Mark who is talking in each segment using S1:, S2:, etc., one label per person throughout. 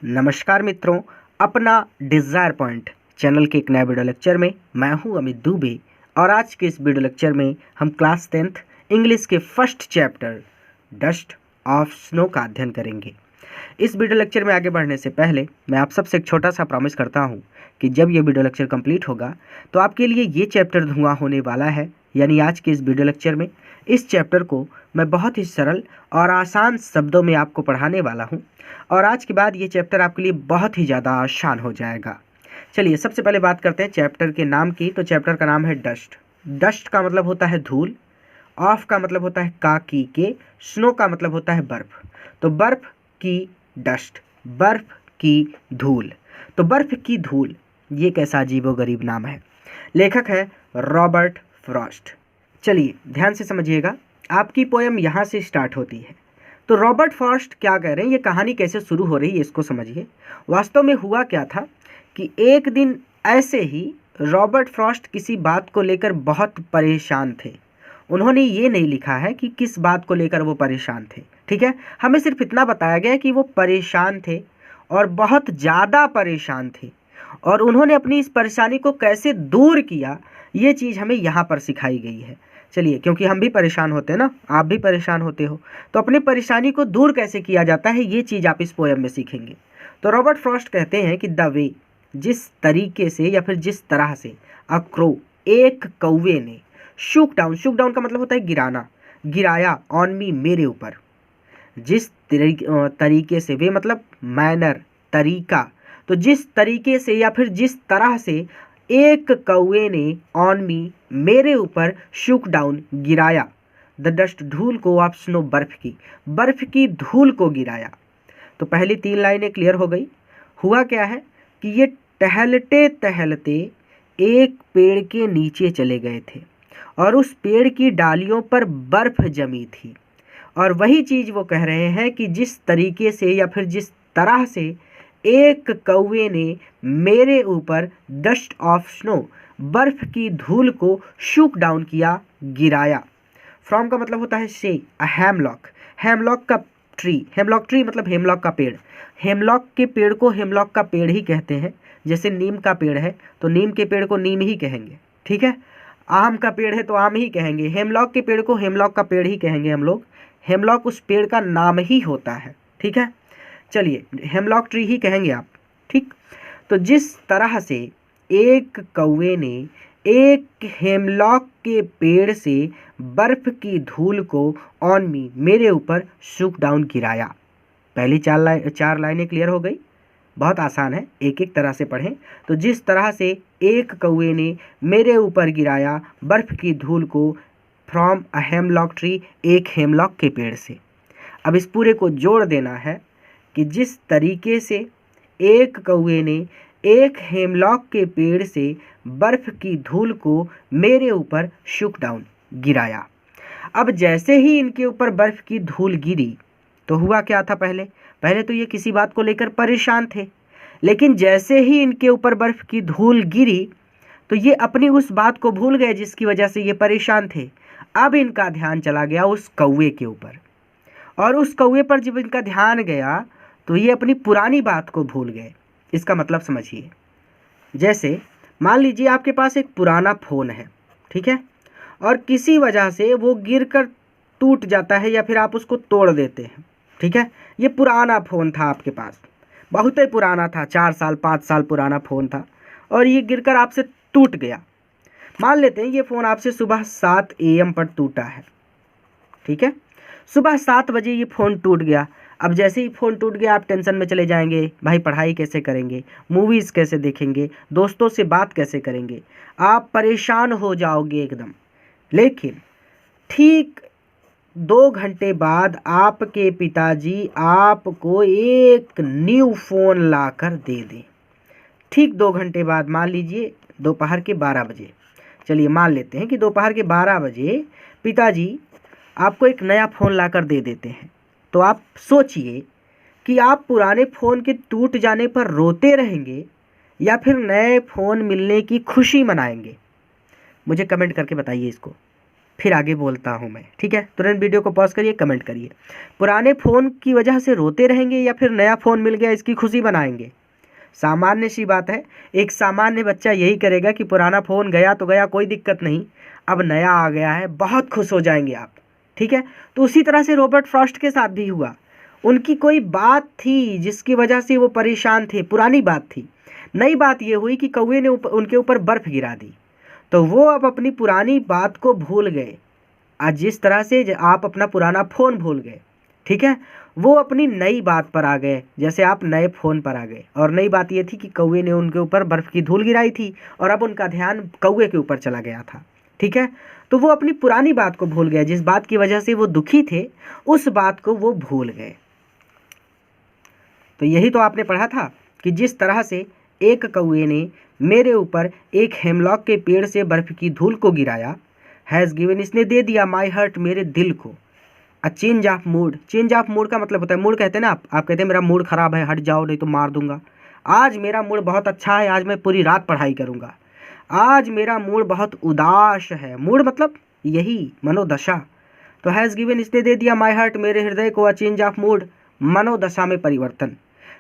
S1: नमस्कार मित्रों, अपना डिज़ायर पॉइंट चैनल के एक नए वीडियो लेक्चर में मैं हूं अमित दुबे। और आज के इस वीडियो लेक्चर में हम क्लास 10th इंग्लिश के first chapter dust of snow का अध्ययन करेंगे। इस वीडियो लेक्चर में आगे बढ़ने से पहले मैं आप सबसे एक छोटा सा प्रॉमिस करता हूं कि जब ये वीडियो लेक्चर कंप्लीट होगा तो आपके लिए ये चैप्टर धुआं होने वाला है। यानी आज के इस वीडियो लेक्चर में इस चैप्टर को मैं बहुत ही सरल और आसान शब्दों में आपको पढ़ाने वाला हूं, और आज के बाद ये चैप्टर आपके लिए बहुत ही ज़्यादा आसान हो जाएगा। चलिए सबसे पहले बात करते हैं चैप्टर के नाम की। तो चैप्टर का नाम है डस्ट। डस्ट का मतलब होता है धूल, ऑफ का मतलब होता है के, स्नो का मतलब होता है बर्फ़। तो बर्फ़ की डस्ट, बर्फ़ की धूल। तो बर्फ़ की धूल ये कैसा अजीबोगरीब नाम है। लेखक है रॉबर्ट फ्रॉस्ट। चलिए ध्यान से समझिएगा, आपकी पोएम यहाँ से स्टार्ट होती है। तो रॉबर्ट फ्रॉस्ट क्या कह रहे हैं, ये कहानी कैसे शुरू हो रही है इसको समझिए। वास्तव में हुआ क्या था कि एक दिन ऐसे ही रॉबर्ट फ्रॉस्ट किसी बात को लेकर बहुत परेशान थे। उन्होंने ये नहीं लिखा है कि किस बात को लेकर वो परेशान थे, ठीक है। हमें सिर्फ इतना बताया गया कि वो परेशान थे और बहुत ज़्यादा परेशान थे, और उन्होंने अपनी इस परेशानी को कैसे दूर किया ये चीज़ हमें यहाँ पर सिखाई गई है। चलिए, क्योंकि हम भी परेशान होते हैं ना, आप भी परेशान होते हो, तो अपनी परेशानी को दूर कैसे किया जाता है ये चीज़ आप इस पोएम में सीखेंगे। तो रॉबर्ट फ्रॉस्ट कहते हैं कि द वे, जिस तरीके से या फिर जिस तरह से, अ क्रो, एक कौवे ने, शूक डाउन का मतलब होता है गिराना, गिराया, ऑन मी, मेरे ऊपर। जिस तरीके से, वे मतलब मैनर, तरीका। तो जिस तरीके से या फिर जिस तरह से एक कौवे ने, ऑन मी, मेरे ऊपर, शूक डाउन, गिराया, द डस्ट, धूल को, ऑफ स्नो, बर्फ़ की धूल को गिराया। तो पहली 3 लाइनें क्लियर हो गई। हुआ क्या है कि ये टहलते टहलते एक पेड़ के नीचे चले गए थे और उस पेड़ की डालियों पर बर्फ़ जमी थी। और वही चीज़ वो कह रहे हैं कि जिस तरीके से या फिर जिस तरह से एक कौवे ने मेरे ऊपर, डस्ट ऑफ स्नो, बर्फ़ की धूल को, शूक डाउन किया, गिराया। फ्रॉम का मतलब होता है से, हेमलॉक, हेमलॉक का ट्री, हेमलॉक ट्री मतलब हेमलॉक का पेड़। हेमलॉक के पेड़ को हेमलॉक का पेड़ ही कहते हैं। जैसे नीम का पेड़ है तो नीम के पेड़ को नीम ही कहेंगे, ठीक है। आम का पेड़ है तो आम ही कहेंगे। हेमलॉक के पेड़ को हेमलॉक का पेड़ ही कहेंगे हम लोग। हेमलॉक उस पेड़ का नाम ही होता है, ठीक है। चलिए, हेमलॉक ट्री ही कहेंगे आप, ठीक। तो जिस तरह से एक कौवे ने एक हेमलॉक के पेड़ से बर्फ़ की धूल को, ऑन मी, मेरे ऊपर, शूक डाउन, गिराया। पहली 4 लाइनें क्लियर हो गई। बहुत आसान है, एक एक तरह से पढ़ें। तो जिस तरह से एक कौवे ने मेरे ऊपर गिराया बर्फ़ की धूल को, फ्रॉम अ हेमलॉक ट्री, एक हेमलॉक के पेड़ से। अब इस पूरे को जोड़ देना है कि जिस तरीके से एक कौवे ने एक हेमलॉक के पेड़ से बर्फ़ की धूल को मेरे ऊपर, शूक डाउन, गिराया। अब जैसे ही इनके ऊपर बर्फ़ की धूल गिरी तो हुआ क्या था, पहले तो ये किसी बात को लेकर परेशान थे, लेकिन जैसे ही इनके ऊपर बर्फ़ की धूल गिरी तो ये अपनी उस बात को भूल गए जिसकी वजह से ये परेशान थे। अब इनका ध्यान चला गया उस कौवे के ऊपर, और उस कौवे पर जब इनका ध्यान गया तो ये अपनी पुरानी बात को भूल गए। इसका मतलब समझिए, जैसे मान लीजिए आपके पास एक पुराना फ़ोन है, ठीक है, और किसी वजह से वो गिरकर टूट जाता है या फिर आप उसको तोड़ देते हैं, ठीक है। ये पुराना फ़ोन था आपके पास, बहुत ही पुराना था, 4 साल 5 साल पुराना फ़ोन था, और ये गिरकर आपसे टूट गया। मान लेते हैं ये फ़ोन आपसे सुबह 7 AM पर टूटा है, ठीक है। सुबह 7 बजे ये फ़ोन टूट गया। अब जैसे ही फ़ोन टूट गया आप टेंशन में चले जाएंगे, भाई पढ़ाई कैसे करेंगे, मूवीज़ कैसे देखेंगे, दोस्तों से बात कैसे करेंगे, आप परेशान हो जाओगे एकदम। लेकिन ठीक 2 घंटे बाद आपके पिताजी आपको एक न्यू फ़ोन लाकर दे दें। ठीक 2 घंटे बाद, मान लीजिए दोपहर के 12 बजे, चलिए मान लेते हैं कि दोपहर के 12 बजे पिताजी आपको एक नया फ़ोन लाकर दे देते हैं। तो आप सोचिए कि आप पुराने फ़ोन के टूट जाने पर रोते रहेंगे या फिर नए फ़ोन मिलने की खुशी मनाएंगे। मुझे कमेंट करके बताइए इसको। फिर आगे बोलता हूँ मैं, ठीक है। तुरंत वीडियो को पॉज करिए, कमेंट करिए। पुराने फ़ोन की वजह से रोते रहेंगे या फिर नया फ़ोन मिल गया इसकी खुशी मनाएंगे? सामान्य सी बात है, एक सामान्य बच्चा यही करेगा कि पुराना फ़ोन गया तो गया, कोई दिक्कत नहीं, अब नया आ गया है, बहुत खुश हो जाएंगे आप, ठीक है। तो उसी तरह से रॉबर्ट फ्रॉस्ट के साथ भी हुआ। उनकी कोई बात थी जिसकी वजह से वो परेशान थे, पुरानी बात थी। नई बात ये हुई कि कौवे ने उनके ऊपर बर्फ़ गिरा दी, तो वो अब अपनी पुरानी बात को भूल गए। आज जिस तरह से आप अपना पुराना फ़ोन भूल गए, ठीक है, वो अपनी नई बात पर आ गए, जैसे आप नए फ़ोन पर आ गए। और नई बात ये थी कि कौवे ने उनके ऊपर बर्फ़ की धूल गिराई थी और अब उनका ध्यान कौवे के ऊपर चला गया था, ठीक है। तो वो अपनी पुरानी बात को भूल गए, जिस बात की वजह से वो दुखी थे उस बात को वो भूल गए। तो यही तो आपने पढ़ा था कि जिस तरह से एक कौवे ने मेरे ऊपर एक हेमलॉक के पेड़ से बर्फ़ की धूल को गिराया, हैज़ गिवन, इसने दे दिया, माई हर्ट, मेरे दिल को, a change of mood. Change of mood का मतलब होता है, मूड कहते हैं ना आप कहते हैं मेरा मूड ख़राब है, हट जाओ नहीं तो मार दूंगा। आज मेरा मूड बहुत अच्छा है, आज मैं पूरी रात पढ़ाई करूंगा। आज मेरा मूड बहुत उदास है, मूड मतलब यही मनोदशा। तो हैज़ गिवन, इसने दे दिया, माई हार्ट, मेरे हृदय को, अ चेंज ऑफ मूड, मनोदशा में परिवर्तन।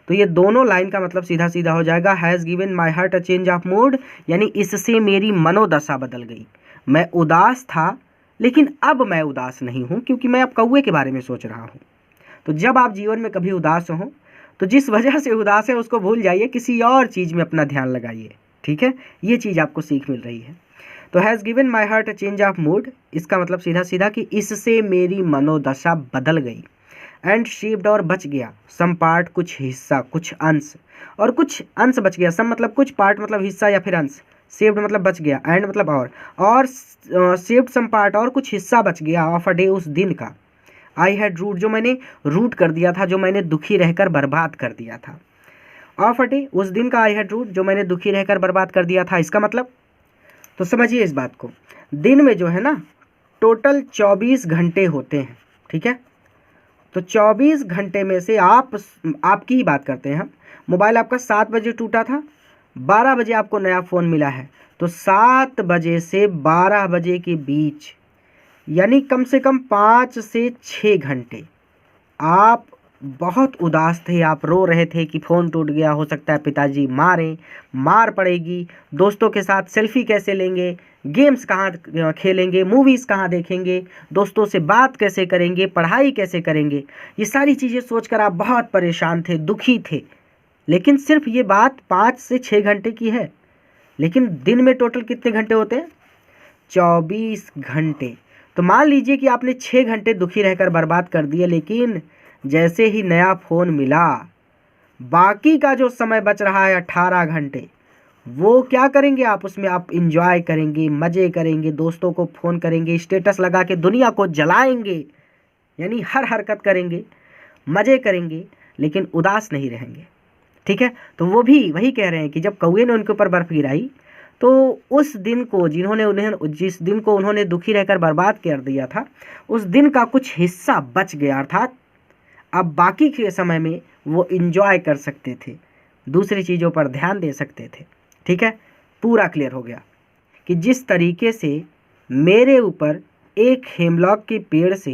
S1: तो ये दोनों लाइन का मतलब सीधा सीधा हो जाएगा, has given my heart a change of mood, यानी इससे मेरी मनोदशा बदल गई। मैं उदास था लेकिन अब मैं उदास नहीं हूँ, क्योंकि मैं अब कौवे के बारे में सोच रहा हूँ। तो जब आप जीवन में कभी उदास हो तो जिस वजह से उदास है उसको भूल जाइए, किसी और चीज़ में अपना ध्यान लगाइए, ठीक है। ये चीज़ आपको सीख मिल रही है। तो has given my heart a change of mood, इसका मतलब सीधा सीधा कि इससे मेरी मनोदशा बदल गई। एंड शेप्ड, और बच गया, सम पार्ट, कुछ हिस्सा, कुछ अंश, और कुछ अंश बच गया। सम मतलब कुछ, पार्ट मतलब हिस्सा या फिर अंश, शेप्ड मतलब बच गया, एंड मतलब और शेप्ड सम पार्ट, और कुछ हिस्सा बच गया, ऑफ अ डे, उस दिन का। आई हैड रूट, जो मैंने रूट कर दिया था, जो मैंने दुखी रहकर बर्बाद कर दिया था। ऑफ अ डे, उस दिन का, आई हैड रूट, जो मैंने दुखी रहकर बर्बाद कर दिया था। इसका मतलब तो समझिए इस बात को, दिन में जो है ना टोटल 24 घंटे होते हैं, ठीक है। तो 24 घंटे में से आपकी ही बात करते हैं हम, मोबाइल आपका 7 बजे टूटा था, 12 बजे आपको नया फ़ोन मिला है, तो 7 बजे से 12 बजे के बीच, यानी कम से कम 5 से 6 घंटे आप बहुत उदास थे, आप रो रहे थे कि फ़ोन टूट गया, हो सकता है पिताजी मारें, मार पड़ेगी, दोस्तों के साथ सेल्फी कैसे लेंगे, गेम्स कहाँ खेलेंगे, मूवीज़ कहाँ देखेंगे, दोस्तों से बात कैसे करेंगे, पढ़ाई कैसे करेंगे, ये सारी चीज़ें सोचकर आप बहुत परेशान थे, दुखी थे। लेकिन सिर्फ ये बात 5 से 6 घंटे की है, लेकिन दिन में टोटल कितने घंटे होते हैं? 24 घंटे। तो मान लीजिए कि आपने 6 घंटे दुखी रहकर बर्बाद कर दिए, लेकिन जैसे ही नया फ़ोन मिला, बाकी का जो समय बच रहा है 18 घंटे, वो क्या करेंगे आप? उसमें आप इंजॉय करेंगे, मज़े करेंगे, दोस्तों को फ़ोन करेंगे, स्टेटस लगा के दुनिया को जलाएंगे, यानी हर हरकत करेंगे, मज़े करेंगे, लेकिन उदास नहीं रहेंगे, ठीक है। तो वो भी वही कह रहे हैं कि जब कौवे ने उनके ऊपर बर्फ़ गिराई, तो उस दिन को जिस दिन को उन्होंने दुखी रहकर बर्बाद कर दिया था, उस दिन का कुछ हिस्सा बच गया, अर्थात अब बाकी के समय में वो इंजॉय कर सकते थे, दूसरी चीज़ों पर ध्यान दे सकते थे, ठीक है। पूरा क्लियर हो गया कि जिस तरीके से मेरे ऊपर एक हेमलॉक के पेड़ से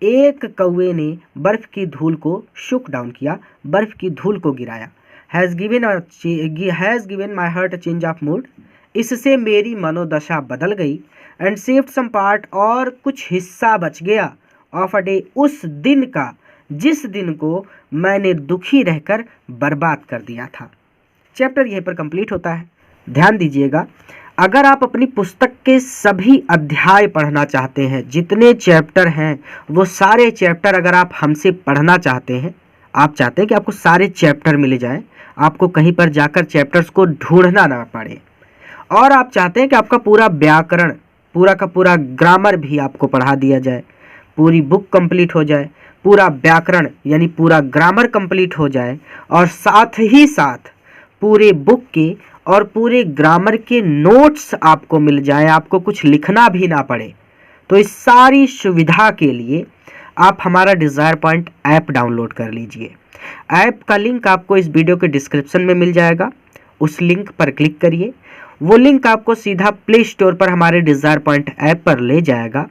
S1: एक कौवे ने बर्फ़ की धूल को शुक डाउन किया, बर्फ़ की धूल को गिराया। Has given my heart a change of mood, इससे मेरी मनोदशा बदल गई। एंड सेव्ड सम पार्ट, और कुछ हिस्सा बच गया, ऑफ अ डे, उस दिन का जिस दिन को मैंने दुखी रहकर बर्बाद कर दिया था। चैप्टर यहीं पर कंप्लीट होता है। ध्यान दीजिएगा, अगर आप अपनी पुस्तक के सभी अध्याय पढ़ना चाहते हैं, जितने चैप्टर हैं वो सारे चैप्टर अगर आप हमसे पढ़ना चाहते हैं, आप चाहते हैं कि आपको सारे चैप्टर मिल जाएं, आपको कहीं पर जाकर चैप्टर्स को ढूंढना ना पड़े, और आप चाहते हैं कि आपका पूरा व्याकरण, पूरा का पूरा ग्रामर भी आपको पढ़ा दिया जाए, पूरी बुक कंप्लीट हो जाए, पूरा व्याकरण यानी पूरा ग्रामर कंप्लीट हो जाए, और साथ ही साथ पूरे बुक के और पूरे ग्रामर के नोट्स आपको मिल जाए, आपको कुछ लिखना भी ना पड़े, तो इस सारी सुविधा के लिए आप हमारा डिज़ायर पॉइंट ऐप डाउनलोड कर लीजिए। ऐप का लिंक आपको इस वीडियो के डिस्क्रिप्शन में मिल जाएगा, उस लिंक पर क्लिक करिए, वो लिंक आपको सीधा प्ले स्टोर पर हमारे डिज़ायर पॉइंट ऐप पर ले जाएगा।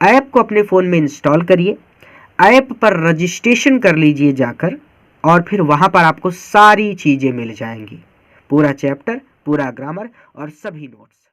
S1: ऐप को अपने फ़ोन में इंस्टॉल करिए, ऐप पर रजिस्ट्रेशन कर लीजिए जाकर, और फिर वहाँ पर आपको सारी चीज़ें मिल जाएंगी, पूरा चैप्टर, पूरा ग्रामर और सभी नोट्स।